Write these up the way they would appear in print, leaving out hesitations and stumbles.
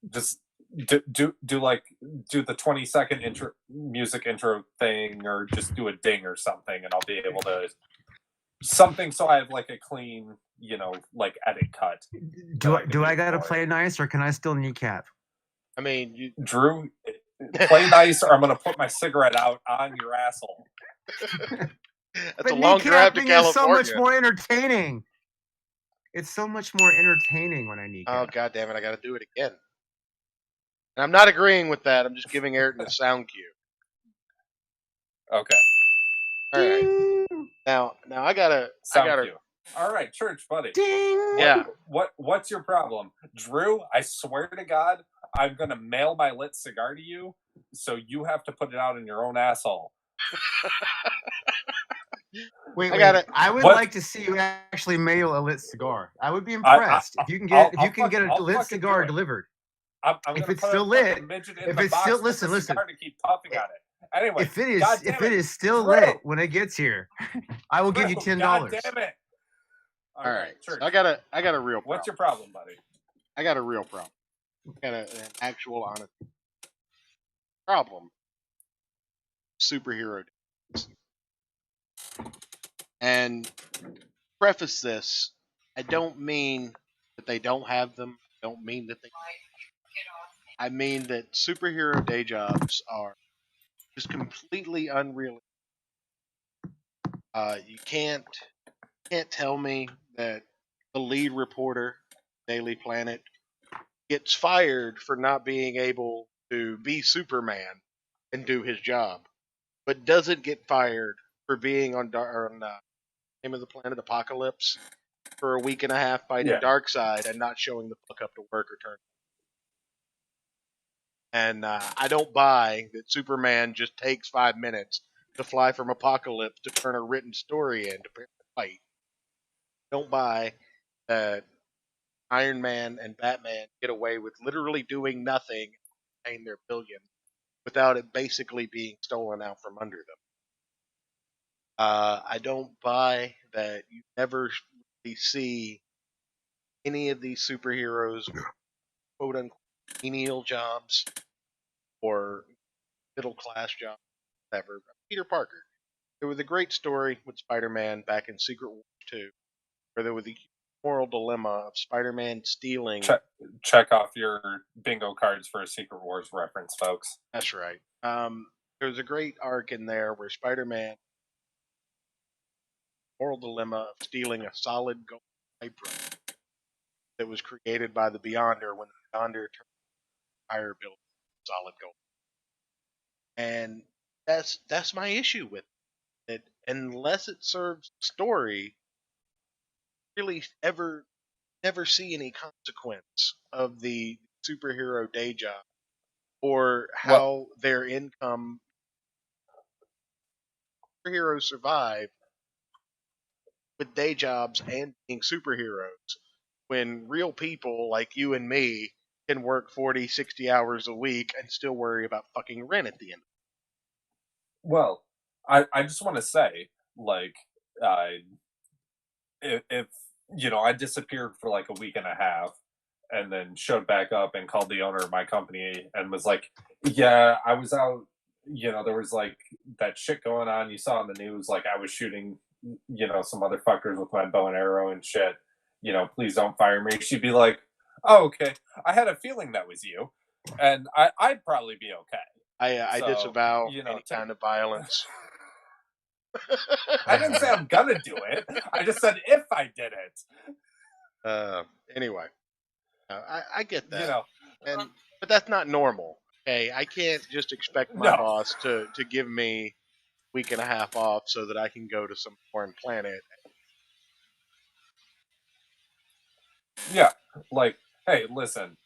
Just do the 20-second music intro thing, or just do a ding or something, and I'll be able to something so I have like a clean, like edit cut. Do I gotta play nice, or can I still kneecap? I mean, Drew, play nice, or I'm gonna put my cigarette out on your asshole. That's a long drive to California. Is so much more entertaining. It's so much more entertaining when I kneecap. Oh, God damn it, I gotta do it again. And I'm not agreeing with that. I'm just giving Ayrton a sound cue. Okay. All right. Now I gotta. Cue. All right, church, buddy. Ding. Yeah. What's your problem, Drew? I swear to God, I'm gonna mail my lit cigar to you, so you have to put it out in your own asshole. Wait. I would like to see you actually mail a lit cigar. I would be impressed if you can get a lit cigar delivered. If it's still lit, if it's still listen. To keep puffing on it. Anyway, if it is still lit when it gets here, I will give you $10. God damn it! All right, so I got a real problem. What's your problem, buddy? I got a real problem. I got an actual honest problem. Superhero days. And preface this, I don't mean that they don't have them. I don't mean that they. I mean that superhero day jobs are just completely unrealistic. You can't tell me that the lead reporter, Daily Planet, gets fired for not being able to be Superman and do his job, but doesn't get fired for being on Name of the Planet Apocalypse for a week and a half fighting Darkseid and not showing the fuck up to work or turn. And I don't buy that Superman just takes 5 minutes to fly from Apocalypse to turn a written story in to fight. Don't buy that Iron Man and Batman get away with literally doing nothing and paying their billion without it basically being stolen out from under them. I don't buy that you never really see any of these superheroes quote unquote menial jobs or middle class jobs, whatever. Peter Parker. There was a great story with Spider-Man back in Secret Wars 2, where there was the moral dilemma of Spider-Man stealing. Check off your bingo cards for a Secret Wars reference, folks. That's right. There was a great arc in there where Spider-Man moral dilemma of stealing a solid gold typewriter that was created by the Beyonder when the Beyonder turned the entire building solid gold. And that's my issue with it. Unless it serves story, really never see any consequence of the superhero day job or how their income superheroes survive with day jobs and being superheroes when real people like you and me can work 40, 60 hours a week and still worry about fucking rent at the end. Well, I just want to say, like, if I disappeared for like a week and a half and then showed back up and called the owner of my company and was like, yeah, I was out, there was like that shit going on. You saw in the news, like I was shooting, some motherfuckers with my bow and arrow and shit. Please don't fire me. She'd be like, oh, okay. I had a feeling that was you. And I'd probably be okay. I disavow any kind of violence. I didn't say I'm gonna do it. I just said if I did it. Anyway, I get that. But that's not normal. Okay, I can't just expect my boss to give me a week and a half off so that I can go to some foreign planet. Yeah, like, hey, listen.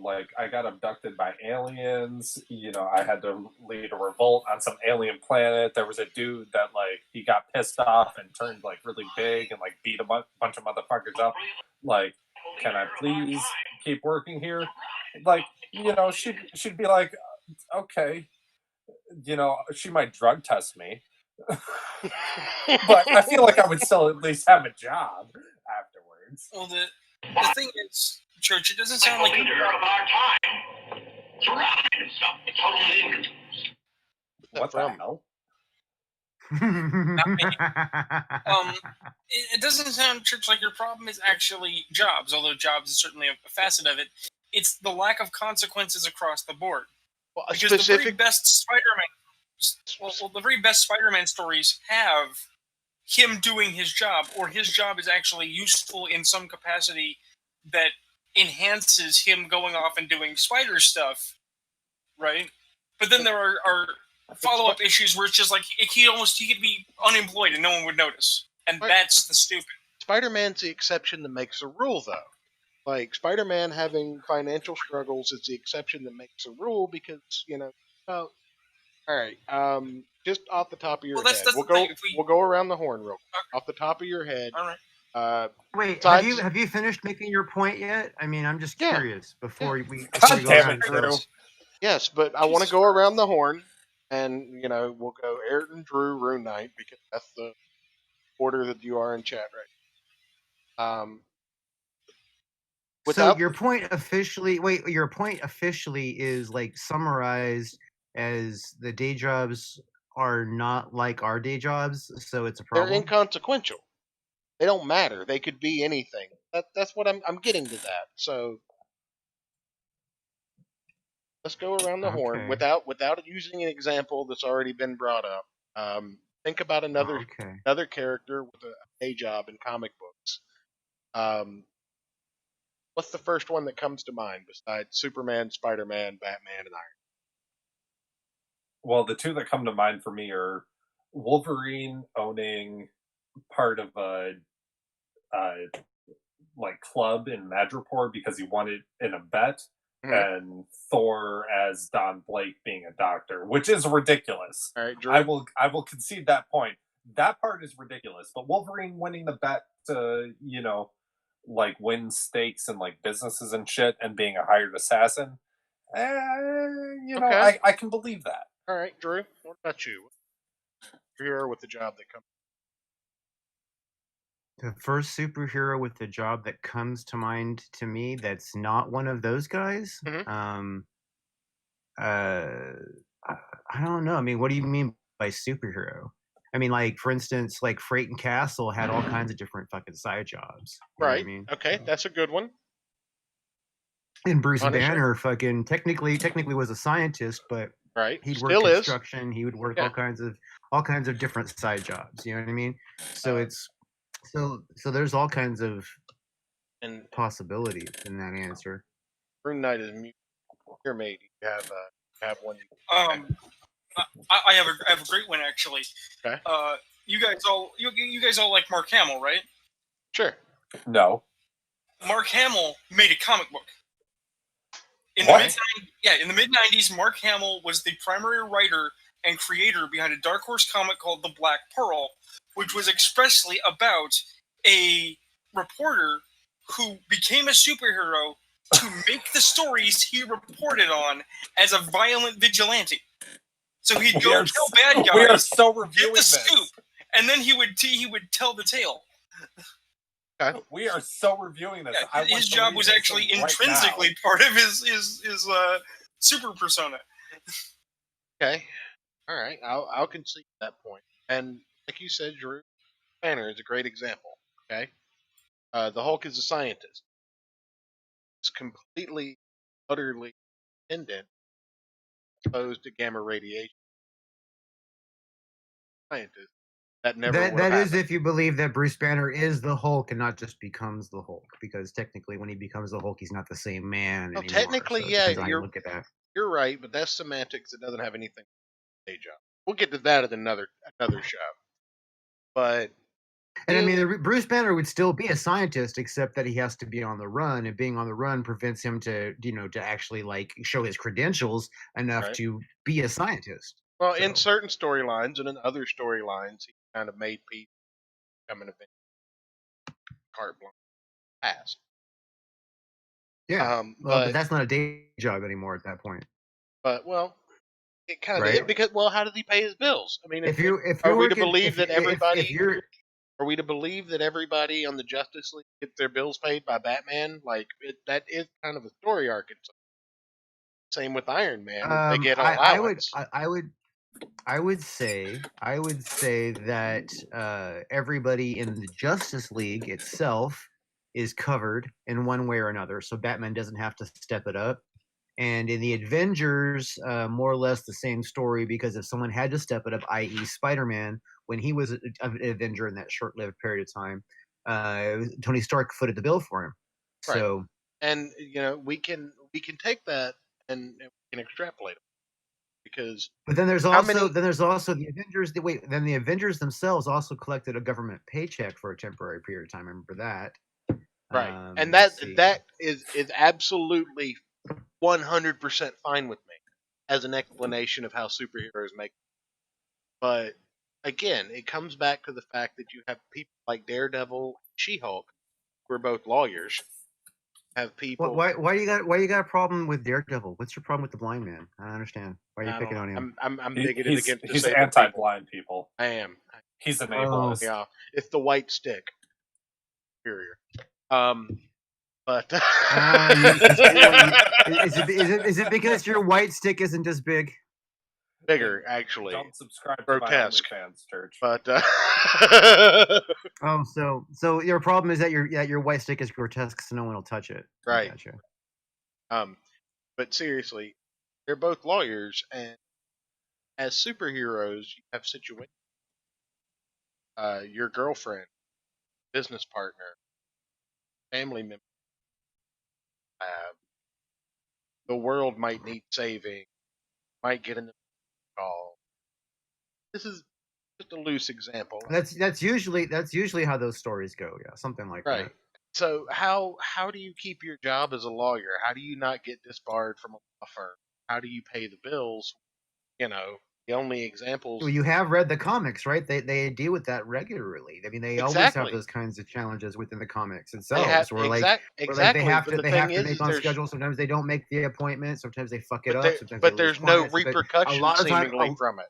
Like I got abducted by aliens. I had to lead a revolt on some alien planet. There was a dude that like he got pissed off and turned like really big and like beat a bunch of motherfuckers up. Like, can I please keep working here? Like, she'd be like, okay. She might drug test me, but I feel like I would still at least have a job afterwards. Well, the thing is, Church, it doesn't sound like the leader of our time surrounded himself with total ignorance. What the hell? It doesn't sound, Church, like your problem is actually jobs, although jobs is certainly a facet of it. It's the lack of consequences across the board. Well, because the very best the very best Spider-Man stories have him doing his job, or his job is actually useful in some capacity that enhances him going off and doing spider stuff, right? But then there are follow-up issues where it's just like he could be unemployed and no one would notice, and that's the stupid. Spider-Man's the exception that makes a rule, though. Like, Spider-Man having financial struggles is the exception that makes a rule because, all right, just off the top of your head, we'll go around the horn real quick. Off the top of your head. All right. Wait, have you finished making your point yet? I mean, I'm just curious before we go around through. Yes, but I want to go around the horn, and we'll go Ayrton, Drew, Rune Knight, because that's the order that you are in chat right. So your point officially is like summarized as the day jobs are not like our day jobs, so it's a problem. They're inconsequential. They don't matter. They could be anything. That's what I'm getting to that. So let's go around the horn without using an example that's already been brought up. Think about another character with a day job in comic books. What's the first one that comes to mind besides Superman, Spider-Man, Batman, and Iron Man? Well, the two that come to mind for me are Wolverine owning part of a club in Madripoor because he won it in a bet, and Thor as Don Blake being a doctor, which is ridiculous. All right, Drew. I will concede that point. That part is ridiculous, but Wolverine winning the bet to win stakes and businesses and shit, and being a hired assassin, I can believe that. All right, Drew. What about you? Superhero with the job that comes. The first superhero with the job that comes to mind to me that's not one of those guys. I don't know. I mean, what do you mean by superhero? I mean, for instance, Freight and Castle had all kinds of different fucking side jobs. Right. Okay, that's a good one. And Bruce Banner fucking technically was a scientist, but he'd work construction. He would work all kinds of different side jobs. You know what I mean? So it's so there's all kinds of possibilities in that answer. Rune Knight is your mate. You have one. I have a great one actually. Okay. You guys all like Mark Hamill, right? Sure. No. Mark Hamill made a comic book. In the mid-90s, Mark Hamill was the primary writer and creator behind a Dark Horse comic called The Black Pearl, which was expressly about a reporter who became a superhero to make the stories he reported on as a violent vigilante. So he'd go kill bad guys, we are so reviewing get the scoop, and then he would tell the tale. We are so reviewing this. Yeah, his job was actually intrinsically part of his super persona. Okay, all right, I'll concede that point. And like you said, Drew Banner is a great example. Okay, the Hulk is a scientist. He's completely, utterly independent, exposed to gamma radiation. Scientist. That is if you believe that Bruce Banner is the Hulk and not just becomes the Hulk, because technically when he becomes the Hulk, he's not the same man anymore. Technically, so look at that. You're right, but that's semantics. It doesn't have anything to do with day job. We'll get to that at another show. But I mean, Bruce Banner would still be a scientist, except that he has to be on the run, and being on the run prevents him to actually show his credentials enough to be a scientist. Well, in certain storylines and in other storylines, he kind of made peace, becoming a carte blanche pass. Yeah, but that's not a day job anymore at that point. But it kind of is because how did he pay his bills? I mean, are we to believe that Are we to believe that everybody on the Justice League gets their bills paid by Batman? Like that is kind of a story arc. Same with Iron Man; they get an allowance. I would say that everybody in the Justice League itself is covered in one way or another, so Batman doesn't have to step it up. And in the Avengers, more or less the same story, because if someone had to step it up, i.e., Spider-Man, when he was an Avenger in that short-lived period of time, Tony Stark footed the bill for him. Right. So, and we can take that and we can extrapolate it, because. But then there's also the Avengers. Then the Avengers themselves also collected a government paycheck for a temporary period of time. Remember that? Right, and that is absolutely 100% fine with me as an explanation of how superheroes make. But again, it comes back to the fact that you have people like Daredevil, She-Hulk, who are both lawyers. Have people? Why you got a problem with Daredevil? What's your problem with the blind man? I don't understand. Why are you picking on him? I'm bigoted against he's anti-blind people. I am. He's an ableist. Yeah, it's the white stick. Superior. But is it because your white stick isn't as big? Bigger, actually. Don't subscribe Grotesque. to my OnlyFans, Church. But so your problem is that your white stick is grotesque, so no one will touch it. Right. Gotcha. But seriously, they're both lawyers, and as superheroes, you have situations. Your girlfriend, business partner, family member. The world might need saving. Might get in the call. This is just a loose example. That's usually how those stories go. Yeah, something like that. So how do you keep your job as a lawyer? How do you not get disbarred from a law firm? How do you pay the bills? The only examples. Well, you have read the comics, right? They deal with that regularly. I mean, they always have those kinds of challenges within the comics themselves. Where they have to make on schedule. Sometimes they don't make the appointment. Sometimes they fuck it up. But there's no repercussion seemingly from it.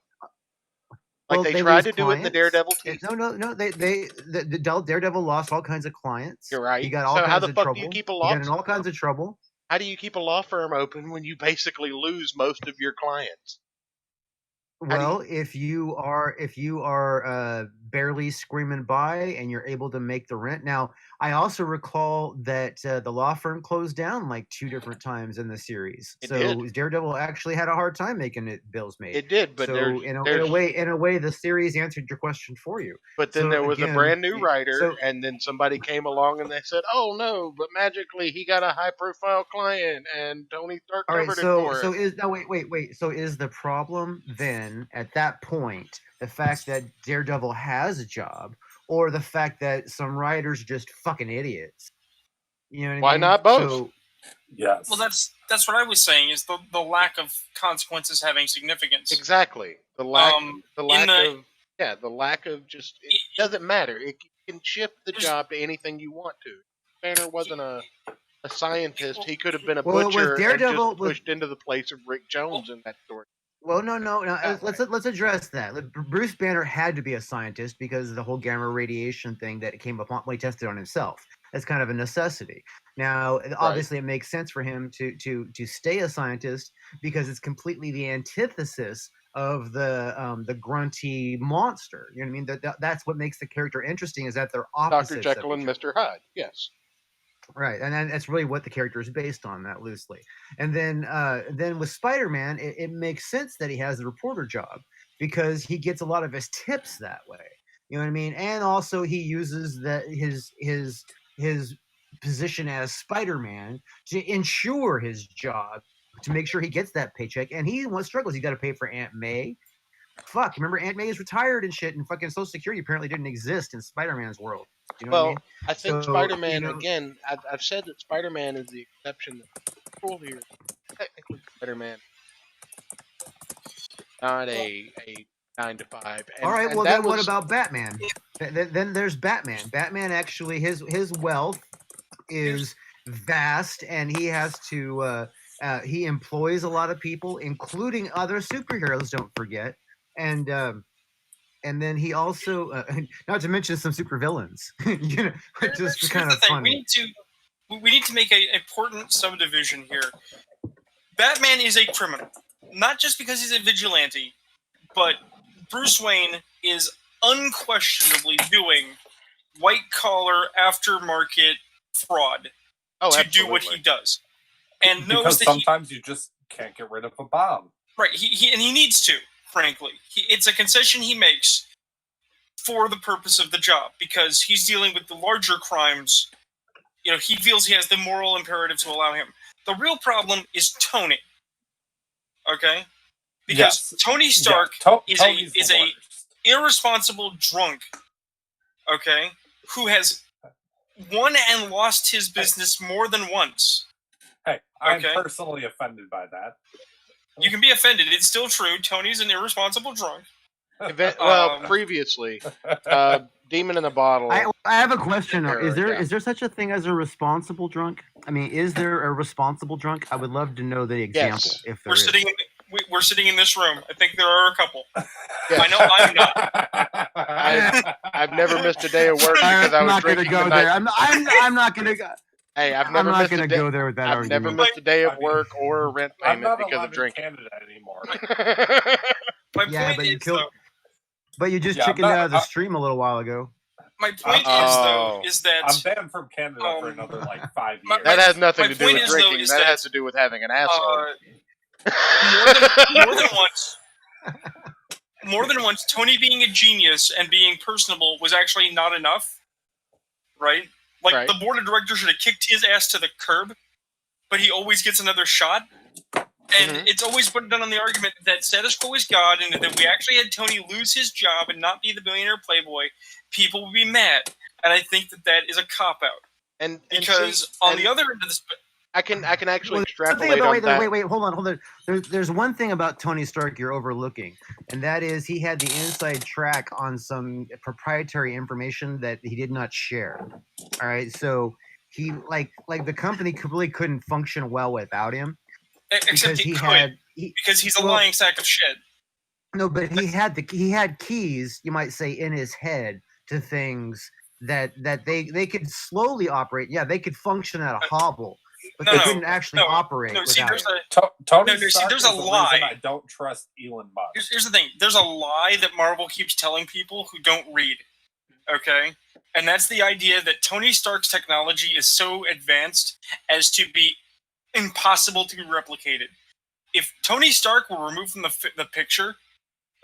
Like they tried to do it in the Daredevil team. No. The Daredevil lost all kinds of clients. You're right. He got all kinds of trouble. Do you keep a law? He got in all kinds of trouble. How do you keep a law firm open when you basically lose most of your clients? Well, if you are barely screaming by and you're able to make the rent. Now, I also recall that the law firm closed down like 2 different times in the series. Daredevil actually had a hard time making bills made. It did, but in a way, the series answered your question for you. But then there was a brand new writer, and then somebody came along and they said, "Oh no, but magically he got a high-profile client, and Tony Stark covered it for him." Wait. So is the problem then at that point the fact that Daredevil has a job, or the fact that some writers are just fucking idiots? You know what I mean? Why not both? Yes. Well, that's what I was saying, is the lack of consequences having significance. Exactly. The lack of just it doesn't matter. It can shift the job to anything you want to. Banner wasn't a scientist. He could have been a butcher and just pushed into the place of Rick Jones in that story. Well, no. Let's address that. Bruce Banner had to be a scientist because of the whole gamma radiation thing that came upon when he tested on himself. That's kind of a necessity. Now, obviously, it makes sense for him to stay a scientist because it's completely the antithesis of the grunty monster. You know what I mean? That's what makes the character interesting, is that they're opposites. Dr. Jekyll and Mr. Hyde. Yes. Right, and that's really what the character is based on, that loosely. And then with Spider-Man, it makes sense that he has the reporter job because he gets a lot of his tips that way. You know what I mean? And also he uses his position as Spider-Man to ensure his job, to make sure he gets that paycheck. And he struggles. He's got to pay for Aunt May. Fuck, remember Aunt May is retired and shit, and fucking Social Security apparently didn't exist in Spider-Man's world. You know what I mean? I think Spider-Man, again, I've said that Spider-Man is the exception. Cool here. Technically, Spider-Man, not a 9 to 5. All right, well then what about Batman? Then there's Batman. Batman actually, his wealth is vast, and he has to he employs a lot of people, including other superheroes. Don't forget, and and then he also, not to mention some supervillains, you know, just kind of funny. We need to make an important subdivision here. Batman is a criminal, not just because he's a vigilante, but Bruce Wayne is unquestionably doing white-collar, aftermarket fraud to do what he does. And because sometimes you just can't get rid of a bomb. Right, and he needs to, frankly. It's a concession he makes for the purpose of the job, because he's dealing with the larger crimes. You know, he feels he has the moral imperative to allow him. The real problem is Tony. Okay? Because Tony Stark is a irresponsible drunk, okay, who has won and lost his business more than once. Hey, I'm personally offended by that. You can be offended. It's still true. Tony's an irresponsible drunk. Previously, Demon in the Bottle. I have a question. Is there such a thing as a responsible drunk? I mean, is there a responsible drunk? I would love to know the example. Yes. If there is. We're sitting in this room. I think there are a couple. Yes. I know I'm not. I've never missed a day of work because I was drinking go the there. night. I'm not going to go. Hey, I'm never not going to go there with that I've argument. never missed a day of work or a rent payment because of drinking. I'm not allowed in Canada anymore. My point but is, but you just chickened out of the stream a little while ago. My point is that I'm banned from Canada for another 5 years. That has nothing to do with drinking. That has to do with having an asshole. More than once, Tony being a genius and being personable was actually not enough, right? Like, the board of directors should have kicked his ass to the curb, but he always gets another shot. And it's always put done on the argument that status quo is God, and that if we actually had Tony lose his job and not be the billionaire playboy, people would be mad. And I think that is a cop-out. Because on the other end of the I can actually extrapolate on that. Wait, hold on. There's one thing about Tony Stark you're overlooking, and that is he had the inside track on some proprietary information that he did not share. All right, so he like the company really couldn't function well without him. Except he could, because he's a lying sack of shit. No, but he had keys, you might say, in his head to things that they could slowly operate. Yeah, they could function at a hobble. But they couldn't actually operate. No, see, there's there's a lie. I don't trust Elon Musk. Here's the thing. There's a lie that Marvel keeps telling people who don't read. Okay? And that's the idea that Tony Stark's technology is so advanced as to be impossible to be replicated. If Tony Stark were removed from the picture,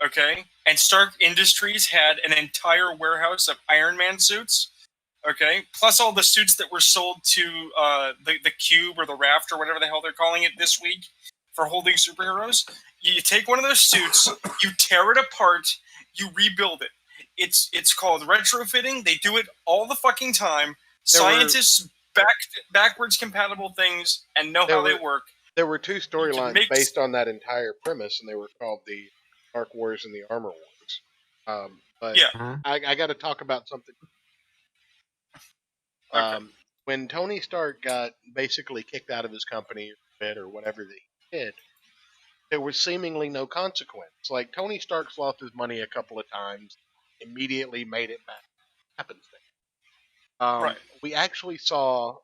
okay, and Stark Industries had an entire warehouse of Iron Man suits, okay, plus all the suits that were sold to the Cube or the Raft or whatever the hell they're calling it this week for holding superheroes. You take one of those suits, you tear it apart, you rebuild it. It's called retrofitting. They do it all the fucking time. Scientists backwards compatible things and know how they work. There were two storylines based on that entire premise, and they were called the Dark Wars and the Armor Wars. But I got to talk about something. When Tony Stark got basically kicked out of his company or whatever he did, there was seemingly no consequence. Like, Tony Stark's lost his money a couple of times, immediately made it back. Happens. We actually saw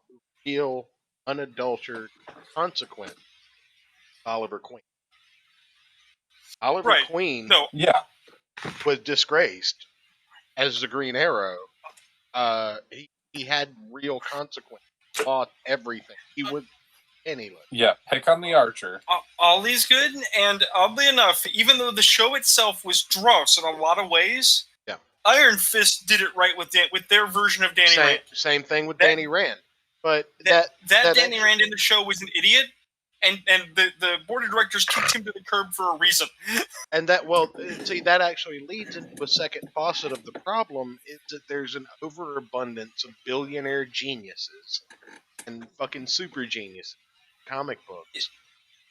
real, unadulterated consequence. Oliver Queen. Oliver Queen was disgraced as the Green Arrow. He had real consequence. Lost everything. He was penniless. Yeah, pick on the Archer. Ollie's good, and oddly enough, even though the show itself was dross in a lot of ways, Iron Fist did it right with their version of Danny Rand. Same thing with Danny Rand. But that Danny Rand in the show was an idiot, and the board of directors kicked him to the curb for a reason. And that actually leads into a second facet of the problem, is that there's an overabundance of billionaire geniuses and fucking super geniuses, comic books,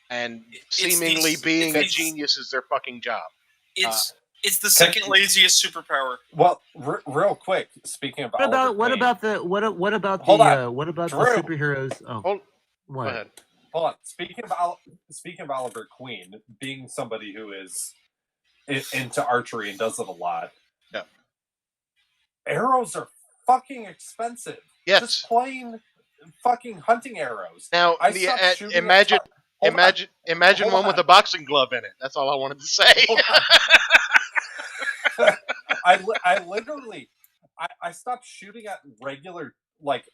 and seemingly being a genius is their fucking job. It's the second laziest superpower. Well, real quick, speaking of what about the superheroes? Oh, Go ahead. Hold on. Speaking of Oliver Queen, being somebody who is into archery and does it a lot. Yeah. Arrows are fucking expensive. Yes. Just plain fucking hunting arrows. Now, imagine one with a boxing glove in it. That's all I wanted to say. I literally stopped shooting at regular, like,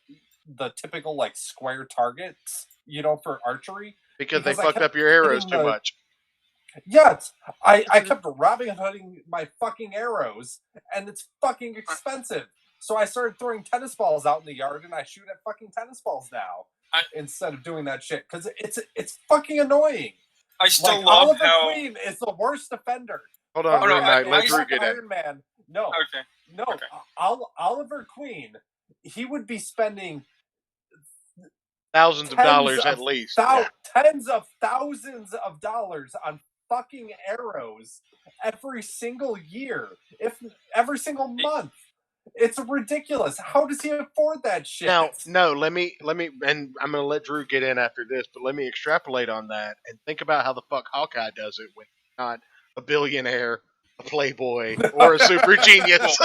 the typical, like, square targets, for archery. Because they fucked up your arrows too much. Yes, I kept Robin Hooding my fucking arrows, and it's fucking expensive. So I started throwing tennis balls out in the yard, and I shoot at fucking tennis balls now instead of doing that shit because it's fucking annoying. I still love Oliver how Queen is the worst offender. Hold on, let Drew get in. Iron Man. No. Okay. No. Okay. Oliver Queen, he would be spending thousands of dollars at least. Tens of thousands of dollars on fucking arrows every single year, if every single month. It's ridiculous. How does he afford that shit? Now, no, let me, and I'm going to let Drew get in after this, but let me extrapolate on that and think about how the fuck Hawkeye does it when he's not a billionaire, a playboy, or a super genius.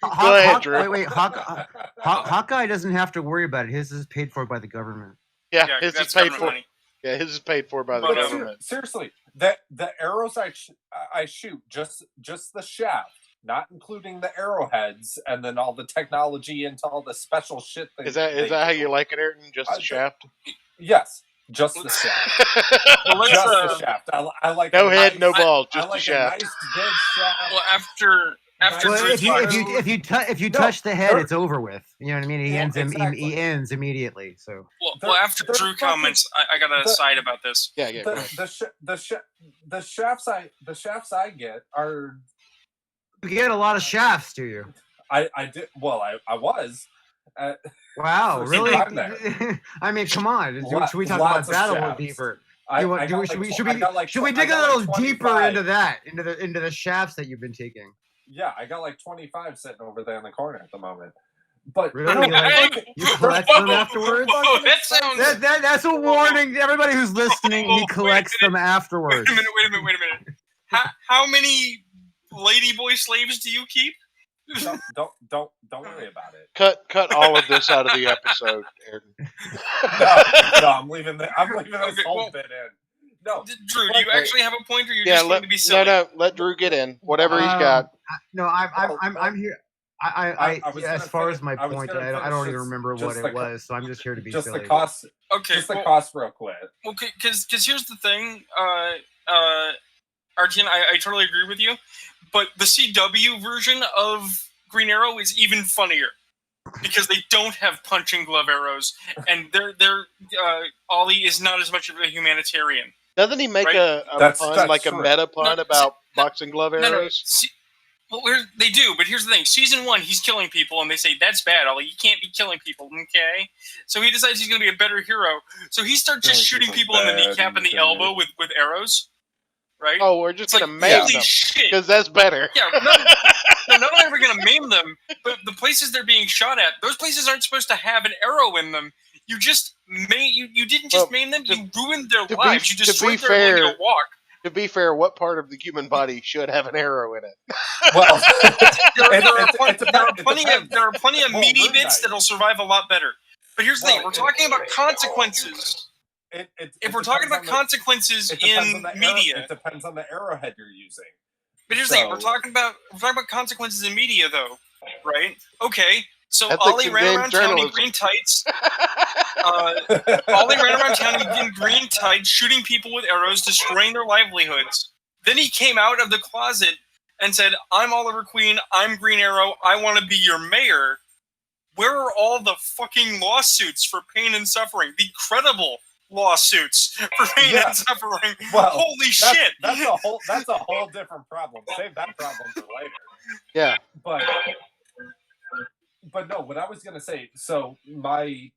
Go ahead, Drew. Wait, Hawkeye doesn't have to worry about it. His is paid for by the government. Yeah, his is paid for. Money. Yeah, his is paid for by the government. Seriously, the arrows I shoot, just the shaft, not including the arrowheads, and then all the technology into all the special shit. Is that how you like it, Ayrton? Just the shaft? Yes, just the shaft. The shaft. I like no head, no balls, just the shaft. Nice big shaft. Well, after if you touch the head, it's over with. You know what I mean? He ends immediately. So well, after Drew comments, I got a side about this. Yeah. The shafts I get are. You get a lot of shafts, do you? I did. Well, I was. Wow, really? I mean, come on. Should we talk about that a little deeper? Should we dig a little deeper into that, into the shafts that you've been taking? Yeah, I got like 25 sitting over there in the corner at the moment. But really, you collect them afterwards? That's a warning to everybody who's listening. He collects them afterwards. Wait a minute. How many ladyboy slaves do you keep? Don't worry about it. Cut all of this out of the episode, Ayrton. No, I'm leaving this whole bit in. No, Drew, do you actually have a point, or you're just going to be silly? No, let Drew get in. Whatever he's got. No, I'm here. As far as my point, I don't even remember what it was, so I'm just here to be just silly. The cost. Okay, just the cost real quick. Okay, because here's the thing, Arjun, I totally agree with you, but the CW version of Green Arrow is even funnier because they don't have punching glove arrows, and their Ollie is not as much of a humanitarian. Doesn't he make a pun, like true. A meta pun about boxing glove arrows? They do, but here's the thing. Season 1, he's killing people, and they say, that's bad, Ollie. You can't be killing people, okay? So he decides he's going to be a better hero. So he starts just shooting people in the kneecap and the elbow with arrows, right? Oh, we're just going to maim them, because that's better. Yeah, not only are we going to maim them, but the places they're being shot at, those places aren't supposed to have an arrow in them. You just you didn't just maim them, you ruined their lives. You destroyed their ability to walk. To be fair, what part of the human body should have an arrow in it? Well, there are plenty of meaty bits that'll survive a lot better. But here's the thing: we're talking about consequences. If we're talking about consequences in media, it depends on the arrowhead you're using. But here's the thing: we're talking about consequences in media, though, right? Okay. So Ollie ran around town in green tights. Ollie ran around town in green tights, shooting people with arrows, destroying their livelihoods. Then he came out of the closet and said, I'm Oliver Queen, I'm Green Arrow, I want to be your mayor. Where are all the fucking lawsuits for pain and suffering? The credible lawsuits for pain and suffering. Well, holy shit. That's a whole different problem. Save that problem for later. Yeah. But no, what I was going to say, so my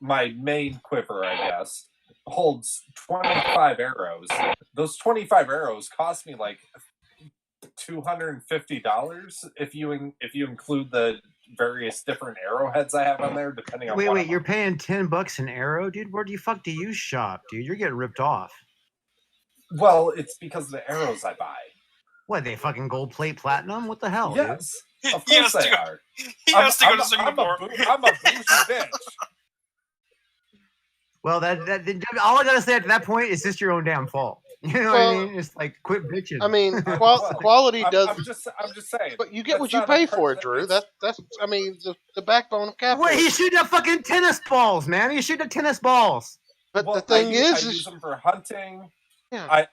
main quiver, I guess, holds 25 arrows. Those 25 arrows cost me like $250 if you include the various different arrowheads I have on there, depending on Wait, you're paying $10 an arrow, dude? Where the fuck do you shop, dude? You're getting ripped off. Well, it's because of the arrows I buy. What, they fucking gold plate platinum? What the hell? Yes, dude? of course they are. He has to go to Singapore. I'm a bougie bitch. Well, that all I gotta say at that point is just your own damn fault. You know what I mean? It's like quit bitching. I mean, quality does. I'm just saying. But you get what you pay for, Drew. That's. I mean, the backbone of capitalism. Wait, he's shooting at fucking tennis balls, man. He's shooting at tennis balls. But the thing I use them for hunting. Yeah.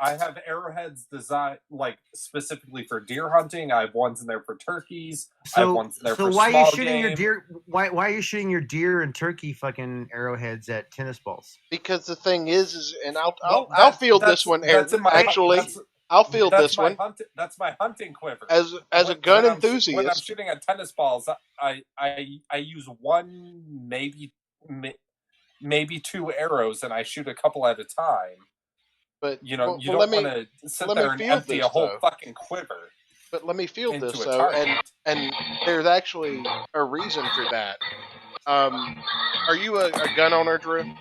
I have arrowheads designed like specifically for deer hunting. I have ones in there for turkeys. I have ones in there for why small are you shooting game. your deer? Why are you shooting your deer and turkey fucking arrowheads at tennis balls? Because the thing is, and I'll field this one. I'll field this one. That's my hunting quiver. As a gun enthusiast, when I'm shooting at tennis balls, I use one, maybe two arrows, and I shoot a couple at a time. But you don't want to sit there and empty a whole fucking quiver. But let me field this though, and there's actually a reason for that. Are you a gun owner, Drew?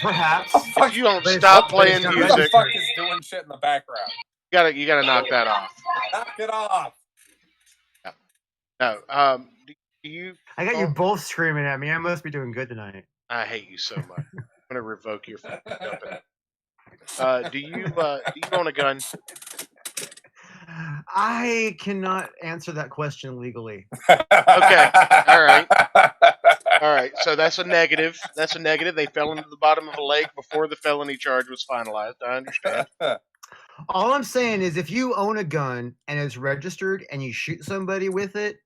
Perhaps. If you don't stop playing music, who the fuck is doing shit in the background? You gotta knock that off. Knock it off. No. Do you? I got you both screaming at me. I must be doing good tonight. I hate you so much. I'm gonna revoke your fucking company. Do you own a gun? I cannot answer that question legally. Okay. All right. So that's a negative. They fell into the bottom of a lake before the felony charge was finalized. I understand. All I'm saying is, if you own a gun and it's registered and you shoot somebody with it,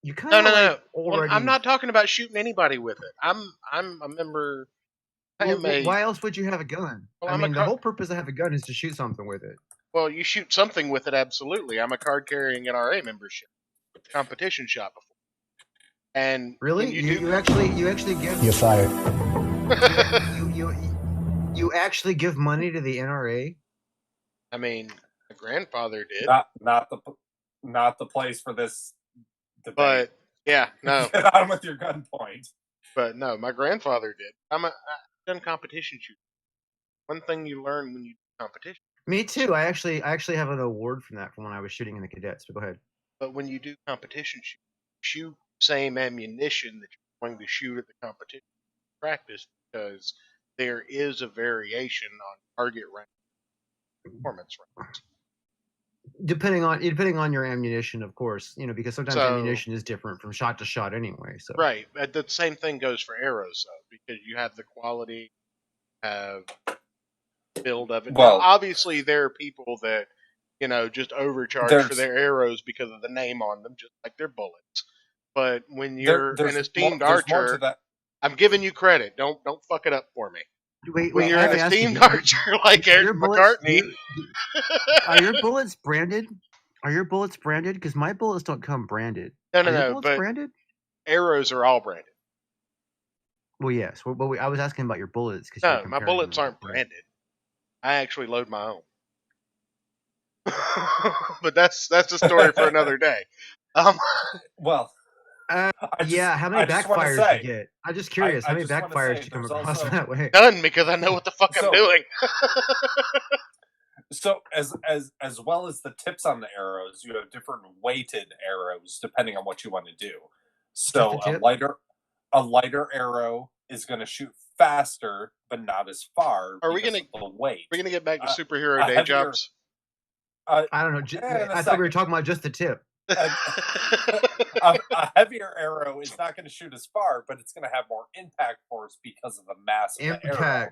you kind of no. Well, I'm not talking about shooting anybody with it. I'm a member. Why else would you have a gun? Well, I mean, the whole purpose of having a gun is to shoot something with it. Well, you shoot something with it, absolutely. I'm a card-carrying NRA membership, competition shop before. And really, you actually give. You're fired. you actually give money to the NRA? I mean, my grandfather did. Not the place for this debate. But yeah, no. Get on with your gun point. But no, my grandfather did. I've done competition shooting. One thing you learn when you do competition. Me too. I actually have an award from that from when I was shooting in the cadets. But go ahead. But when you do competition shooting, shoot same ammunition that you're going to shoot at the competition practice, because there is a variation on target range performance range. Depending on your ammunition, of course, because sometimes ammunition is different from shot to shot anyway. So right, the same thing goes for arrows, though, because you have the quality, have build of it. Well, now, obviously, there are people that just overcharge for their arrows because of the name on them, just like their bullets. But when you're an esteemed archer, I'm giving you credit. Don't fuck it up for me. When you're an esteemed archer like Eric McCartney, are your bullets branded? Are your bullets branded? Because my bullets don't come branded. No. But branded? Arrows are all branded. Well, yes. But I was asking about your bullets. No, my bullets aren't branded. I actually load my own. But that's a story for another day. Well. How many backfires you get? I'm just curious. How many backfires you come across that way? None, because I know what the fuck I'm doing. So as well as the tips on the arrows, you have different weighted arrows depending on what you want to do. So a lighter arrow is going to shoot faster, but not as far. Are we gonna get back to superhero day jobs? I don't know. I thought we were talking about just the tip. A heavier arrow is not going to shoot as far, but it's going to have more impact force because of the mass of the arrow.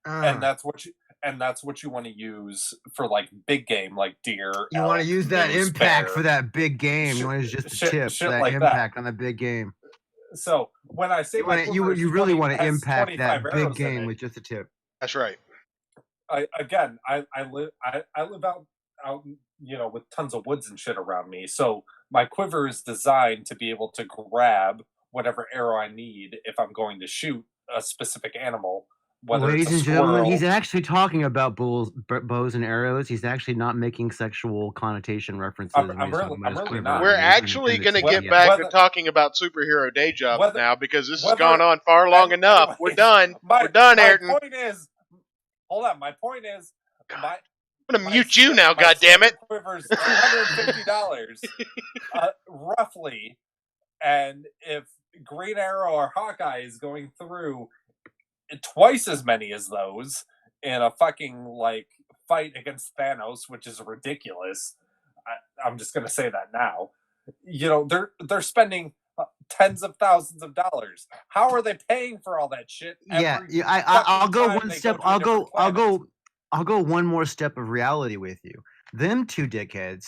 And that's what you want to use for like big game, like deer. You want to use that impact for that big game. You want to use just the tip for that like impact on the big game. So when I say you really want to impact that big game with just a tip. That's right. I live out with tons of woods and shit around me. So my quiver is designed to be able to grab whatever arrow I need if I'm going to shoot a specific animal whether ladies it's a and gentlemen, squirrel. he's actually talking about bows and arrows. He's actually not making sexual connotation references. I'm really not. We're actually going to get back to talking about superhero day jobs now, because this has gone on far long enough. We're done. We're done, Ayrton. My point is, hold on. My point is, I'm going to mute you now, goddammit. Quiver's $250, roughly, and if Green Arrow or Hawkeye is going through twice as many as those in a fucking like fight against Thanos, which is ridiculous. I'm just gonna say that now. You know, they're spending tens of thousands of dollars. How are they paying for all that shit? I'll go one step. I'll go one more step of reality with you. Them two dickheads,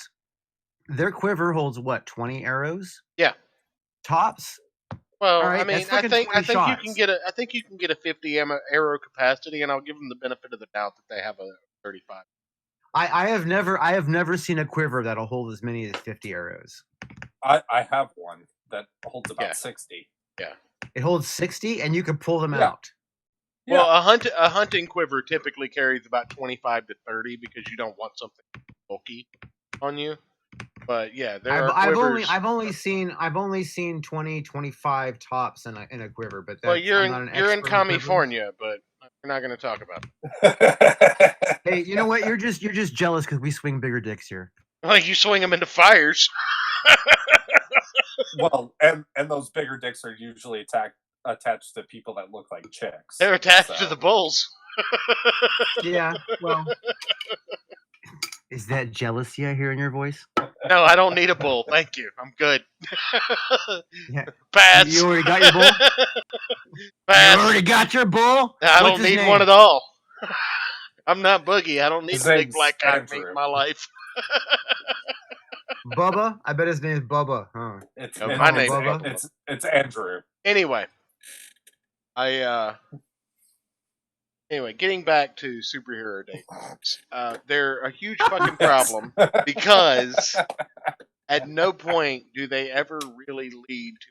their quiver holds what, 20 arrows? Yeah. Tops. Well, right, I mean, I think you can get a 50 arrow capacity, and I'll give them the benefit of the doubt that they have a 35. I have never seen a quiver that'll hold as many as 50 arrows. I have one that holds about 60. Yeah. It holds 60, and you can pull them out. Well, a hunting quiver typically carries about 25 to 30 because you don't want something bulky on you. But yeah, I've only seen 20, 25 tops in a quiver. But that's, you're in California, but we're not going to talk about it. Hey, you know what? You're just jealous because we swing bigger dicks here. Like you swing them into fires. Well, and those bigger dicks are usually attached to people that look like chicks. They're attached to the bulls. Yeah, well, is that jealousy I hear in your voice? No, I don't need a bull. Thank you. I'm good. Yeah. Pass. You already got your bull? Pass. You already got your bull? I don't need one at all. I'm not Boogie. I don't need a big black guy meat in my life. Bubba? I bet his name is Bubba. Huh? My name Bubba. It's Andrew. Anyway, Anyway, getting back to superhero dates, they're a huge fucking problem because at no point do they ever really lead to.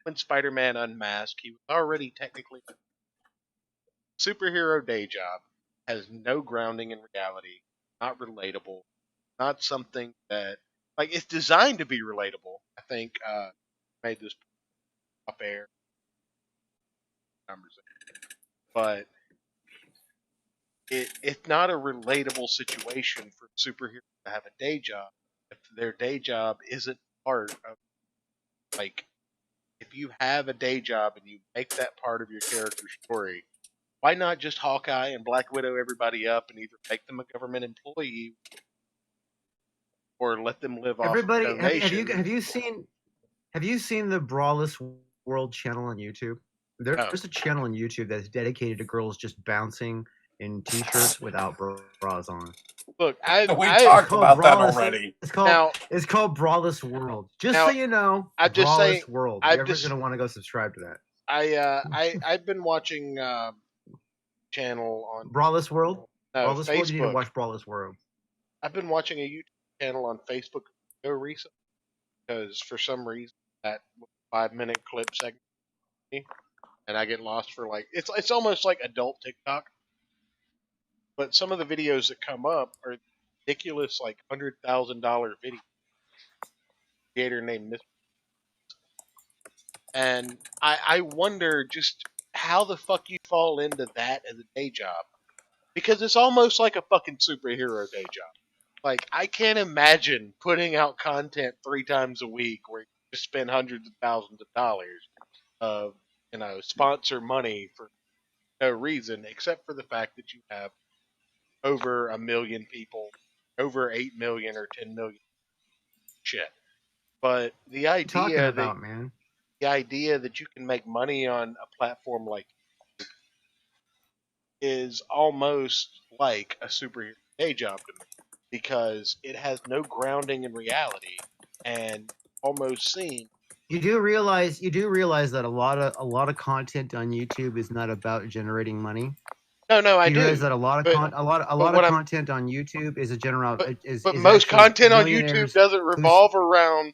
When Spider-Man unmasked, he was already technically a superhero day job, has no grounding in reality, not relatable, not something that it's designed to be relatable. I think made this off air conversation. But it's not a relatable situation for a superhero to have a day job if their day job isn't part of, if you have a day job and you make that part of your character story, why not just Hawkeye and Black Widow everybody up and either make them a government employee or let them live off of donation? Have you seen the Brawless World channel on YouTube? There's a channel on YouTube that's dedicated to girls just bouncing in t-shirts without bras on. Look, we talked about that already. It's called Brawless World. Just so you know, Brawless World. You're ever gonna want to go subscribe to that. I've been watching channel on Brawless World. No, Brawless Facebook. World. You need to watch Brawless World. I've been watching a YouTube channel on Facebook recently because for some reason that 5-minute clip segment. And I get lost for it's almost like adult TikTok. But some of the videos that come up are ridiculous, $100,000 videos. Creator named Mr. And I wonder just how the fuck you fall into that as a day job. Because it's almost like a fucking superhero day job. I can't imagine putting out content 3 times a week where you just spend hundreds of thousands of dollars of sponsor money for no reason except for the fact that you have over 1 million people, over 8 million or 10 million shit. But the idea that you can make money on a platform like is almost like a superhero day job to me because it has no grounding in reality and almost seems. You do realize that a lot of content on YouTube is not about generating money. No, I do. You realize that a lot of content on YouTube is a general. But most content on YouTube doesn't revolve around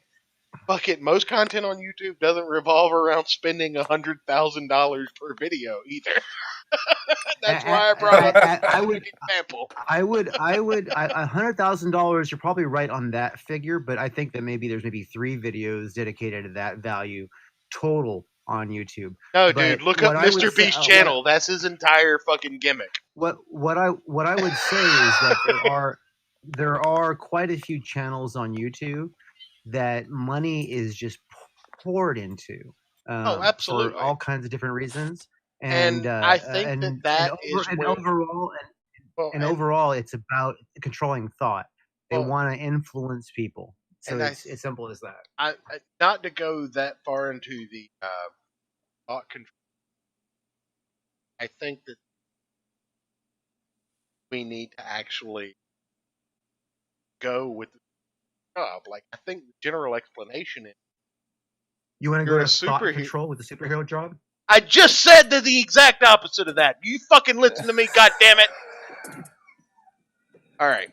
fuck it, most content on YouTube doesn't revolve around spending $100,000 per video either. That's why I brought up that example. $100,000. You're probably right on that figure, but I think that there's 3 videos dedicated to that value total on YouTube. No, dude, look up Mr. Beast's channel. That's his entire fucking gimmick. What I would say is that there are quite a few channels on YouTube that money is just poured into. Absolutely. For all kinds of different reasons. And I think overall, it's about controlling thought. They want to influence people. So it's as simple as that. I not to go that far into the thought control. I think that we need to actually go with the job. Like, I think the general explanation is you want to go to thought control with the superhero job? I just said the exact opposite of that. You fucking listen to me, goddammit. All right.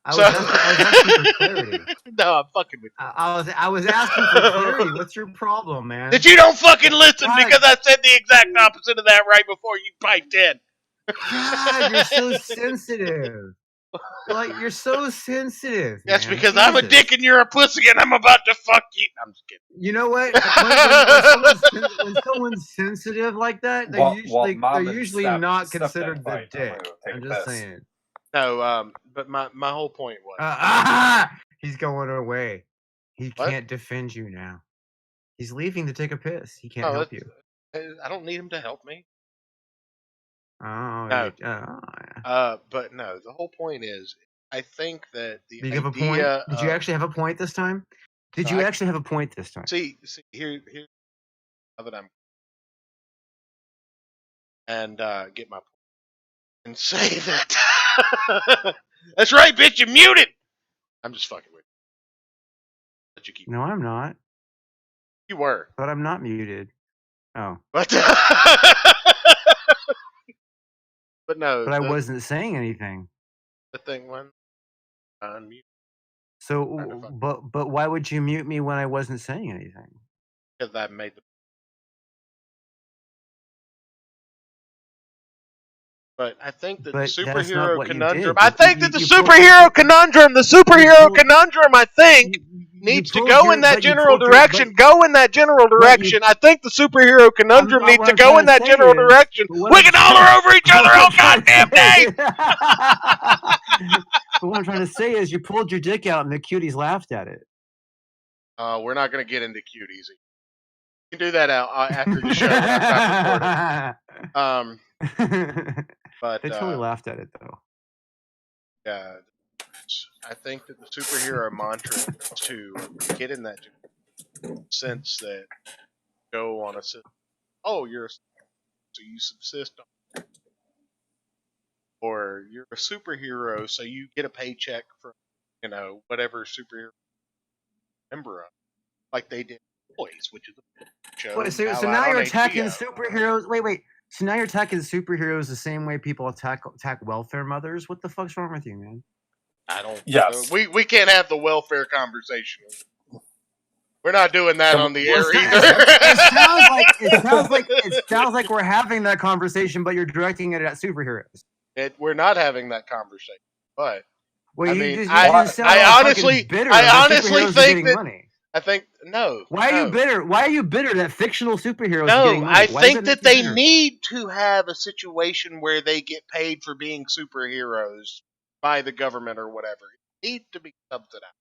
I was asking for clarity. No, I'm fucking with you. I was asking for clarity. What's your problem, man? That you don't fucking listen because I said the exact opposite of that right before you piped in. God, you're so sensitive. Like, you're so sensitive. That's because Jesus. I'm a dick and you're a pussy and I'm about to fuck you. I'm just kidding. You know what? When someone's sensitive like that, they're usually not considered the dick. I'm just saying. No, but my whole point was... he's going away. He can't defend you now. He's leaving to take a piss. He can't help you. I don't need him to help me. Oh, no. But no, the whole point is, I think that the idea... Have a point? Did you actually have a point this time? Did you actually have a point this time? See, here, now that I'm... And get my point. And say that... That's right, bitch, you're muted! I'm just fucking with you. Let you keep... No, I'm not. You were. But I'm not muted. Oh. But no. But I wasn't saying anything. The thing went unmute. So, but why would you mute me when I wasn't saying anything? Because I made the... But I think that the superhero conundrum... I think that the superhero conundrum, I think, needs to go in that general direction. Go in that general direction. I think the superhero conundrum needs to go in that general direction. We can holler over each other all goddamn day! But what I'm trying to say is you pulled your dick out and the cuties laughed at it. We're not going to get into cuties. You can do that after the show when I'm recording. But they totally laughed at it, though. Yeah, I think that the superhero mantra is to get in that sense that go on a system. Oh, so you subsist on, or you're a superhero, so you get a paycheck from whatever superhero member of, like they did Boys, which is a show. Wait, so now you're attacking superheroes. Wait. So now you're attacking superheroes the same way people attack welfare mothers? What the fuck's wrong with you, man? I don't... Yes. We can't have the welfare conversation. We're not doing that on the air either. It sounds like we're having that conversation, but you're directing it at superheroes. We're not having that conversation, but... Well, I honestly think that... Money. I think no. Why are you bitter? Why are you bitter that fictional superheroes? No, are getting money? I think that they need to have a situation where they get paid for being superheroes by the government or whatever. It needs to be subsidized,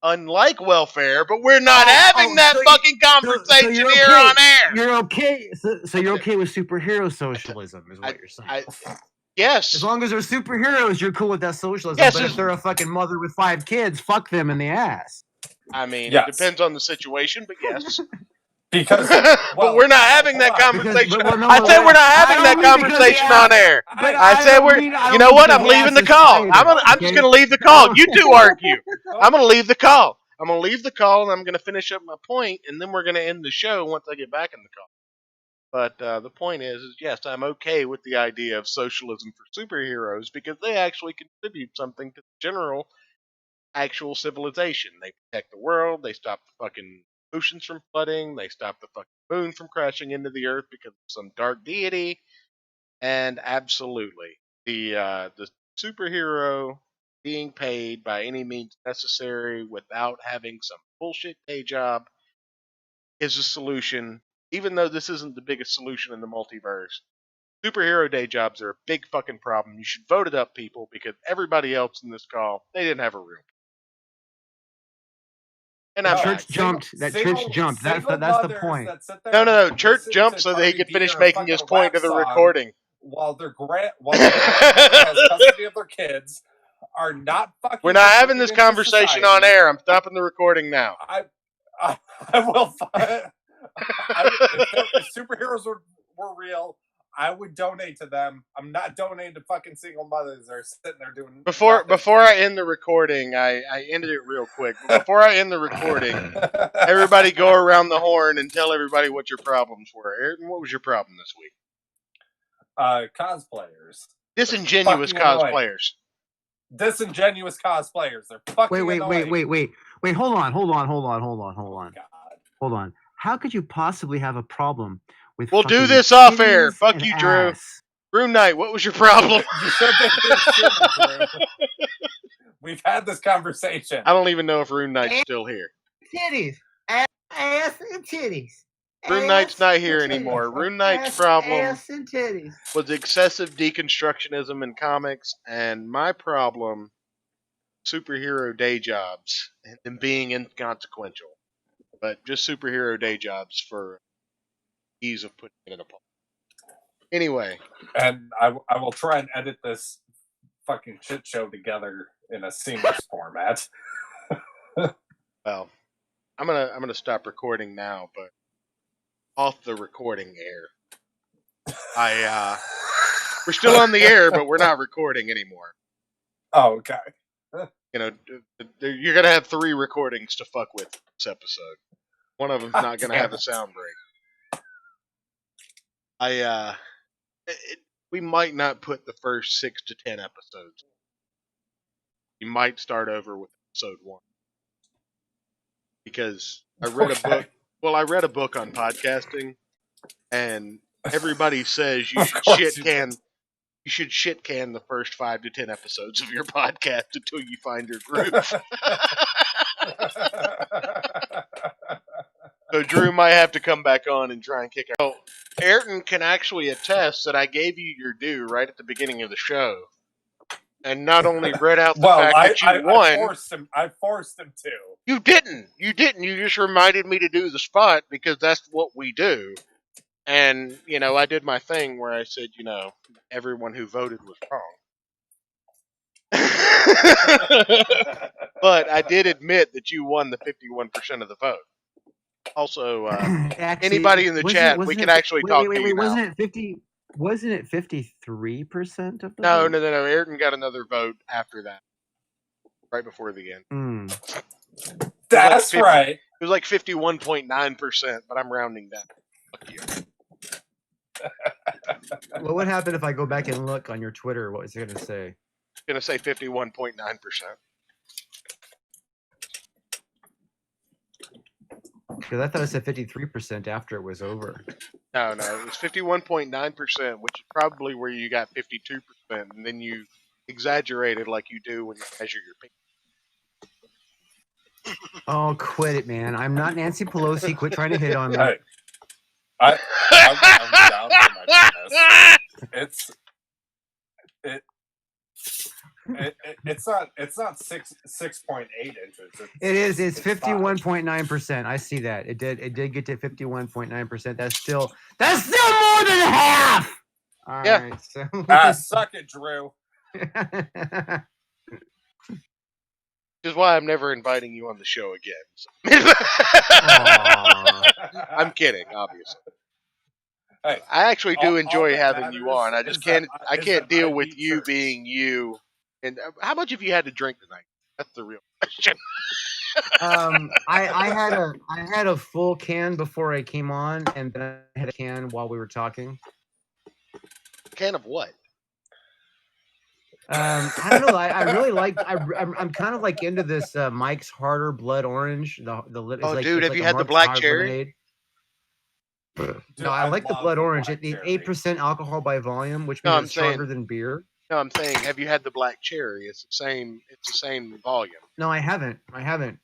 unlike welfare. But we're not having that fucking conversation here on air. You're okay. So you're okay with superhero socialism, is what you're saying. Yes. As long as they're superheroes, you're cool with that socialism. Yes, but if they're a fucking mother with 5 kids, fuck them in the ass. I mean, It depends on the situation, but yes. Because, but we're not having that conversation. I said we're not having that conversation on air. I said you know what? I'm leaving the call. I'm just going to leave the call. You two argue. I'm going to leave the call. I'm going to leave the call, and I'm going to finish up my point, and then we're going to end the show once I get back in the call. But the point is, yes, I'm okay with the idea of socialism for superheroes because they actually contribute something to the general actual civilization. They protect the world. They stop the fucking oceans from flooding. They stop the fucking moon from crashing into the earth because of some dark deity. And absolutely, the superhero being paid by any means necessary without having some bullshit day job is a solution. Even though this isn't the biggest solution in the multiverse, superhero day jobs are a big fucking problem. You should vote it up, people, because everybody else in this call, they didn't have a room. And I'm Church jumped. That Church jumped. That's the point. No. Church jumped so that he could finish making his point to the recording. While their grandmother has custody of their kids, are not fucking. We're not having this conversation on air. I'm stopping the recording now. I will. If superheroes were real, I would donate to them. I'm not donating to fucking single mothers that are sitting there doing. Before I end the recording, I ended it real quick. But before I end the recording, everybody go around the horn and tell everybody what your problems were. Ayrton, what was your problem this week? Cosplayers. Disingenuous cosplayers. Disingenuous cosplayers. They're fucking annoying. Wait. Hold on. God. Hold on. How could you possibly have a problem with? We'll do this off air. Fuck you, Drew. Rune Knight, what was your problem? Drew. We've had this conversation. I don't even know if Rune Knight's still here. Titties. Ass and titties. Rune Knight's not here anymore. Rune Knight's problem was excessive deconstructionism in comics, and my problem, superhero day jobs and them being inconsequential. But just superhero day jobs for ease of putting it in a poll. Anyway. And I will try and edit this fucking shit show together in a seamless format. Well, I'm gonna stop recording now, but off the recording air. We're still on the air, but we're not recording anymore. Oh, okay. You know, you're gonna have 3 recordings to fuck with this episode. One of them's not gonna have a sound break. We might not put the first 6 to 10 episodes. You might start over with episode 1 because I read a book. Well, I read a book on podcasting, and everybody says you should shit can the first 5 to 10 episodes of your podcast until you find your groove. So Drew might have to come back on and try and kick out. Oh, Ayrton can actually attest that I gave you your due right at the beginning of the show, and not only read out the fact that you won. I forced him to. You didn't. You just reminded me to do the spot because that's what we do. And, I did my thing where I said, everyone who voted was wrong. But I did admit that you won the 51% of the vote. Also, actually, anybody in the chat, we can actually talk to you now. Wasn't it 53% of the vote? No. Ayrton got another vote after that. Right before the end. That's right. It was like 51.9%, but I'm rounding down. Fuck you. Well, what happened if I go back and look on your Twitter? What was it going to say? It's going to say 51.9%. Because I thought it said 53% after it was over. No, it was 51.9%, which is probably where you got 52%, and then you exaggerated like you do when you measure your penis. Oh, quit it, man. I'm not Nancy Pelosi. Quit trying to hit on me. Hey, I'm down for my penis. It's not 6.8 inches. It's 51.9%. I see that. It did get to 51.9%. That's still more than half. All right. So suck it, Drew. Which is why I'm never inviting you on the show again. So. I'm kidding, obviously. Hey, I actually do enjoy having you on. I just can't deal with you being you. And how much have you had to drink tonight? That's the real question. I had a full can before I came on, and then I had a can while we were talking. Can of what? I don't know. I really like. I'm kind of like into this Mike's Harder Blood Orange. Oh, like, dude, it's have like you a had the Mark's black Hard cherry? lemonade. Dude, No, I like the Blood Orange. It's 8% alcohol by volume, which means it's stronger than beer. No, I'm saying, have you had the black cherry? It's the same volume. No, I haven't.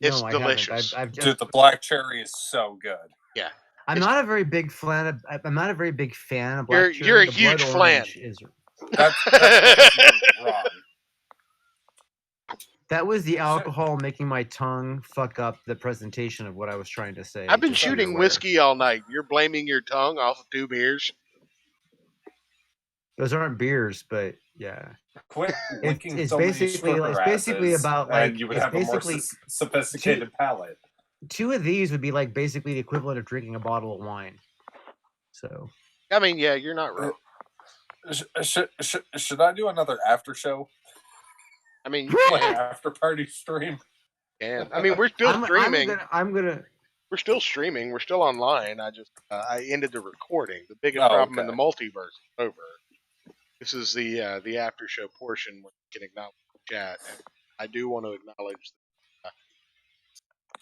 It's No, delicious. I haven't. Dude, the black cherry is so good. Yeah. I'm not a very big fan of. I'm not a very big fan of black cherry. You're a the huge Blood fan. Orange is. That's because you're wrong. That was the alcohol making my tongue fuck up the presentation of what I was trying to say. I've been shooting whiskey all night. You're blaming your tongue off of 2 beers. Those aren't beers, but yeah. Quit licking it's so basically many basically about like and you would have a more sophisticated palate. 2 of these would be like basically the equivalent of drinking a bottle of wine. So, I mean, yeah, you're not wrong. Should I do another after show? I mean, like an after party stream. Yeah, I mean, we're still streaming. I'm gonna. We're still streaming. We're still online. I ended the recording. The biggest problem in the multiverse is over. This is the after show portion where we can acknowledge the chat. And I do want to acknowledge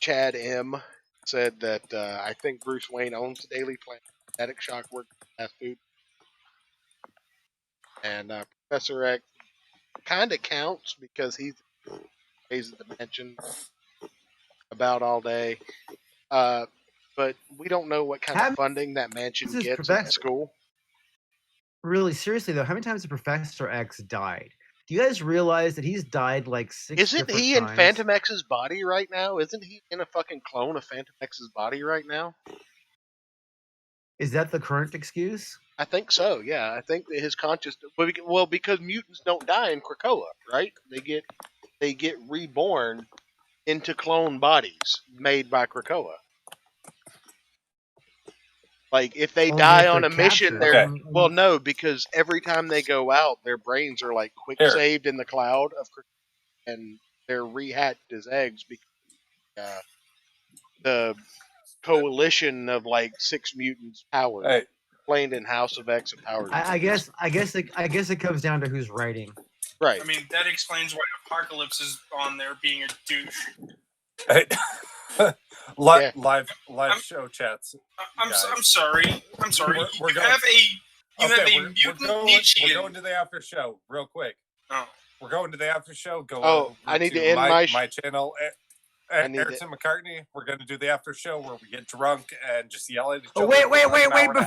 Chad M said that I think Bruce Wayne owns the Daily Planet. Static Shock works fast food. And Professor X kind of counts because he's at the dimension about all day. But we don't know what kind of funding that mansion gets at school. Really, seriously though, how many times has Professor X died? Do you guys realize that he's died like 6 Isn't he in Phantom X's body right now? Isn't he in a fucking clone of Phantom X's body right now? Is that the current excuse? I think so, yeah. I think that his consciousness... Well, because mutants don't die in Krakoa, right? They get reborn into clone bodies made by Krakoa. Like, if they die on a mission, they're... Okay. Well, no, because every time they go out, their brains are, like, quick-saved in the cloud of Krakoa, and they're rehatched as eggs because the coalition of, like, 6 mutants powered. Hey. Explained in House of X and Powers. I guess it comes down to who's writing. Right. I mean, that explains why Apocalypse is on there being a douche. Hey. live show chats. I'm sorry. We're you have a mutant Nietzschean. We're going to the after show real quick. Oh. We're going to the after show. I need to end my channel. Ayrton McCartney. We're going to do the after show where we get drunk and just yell at each other. Wait! Before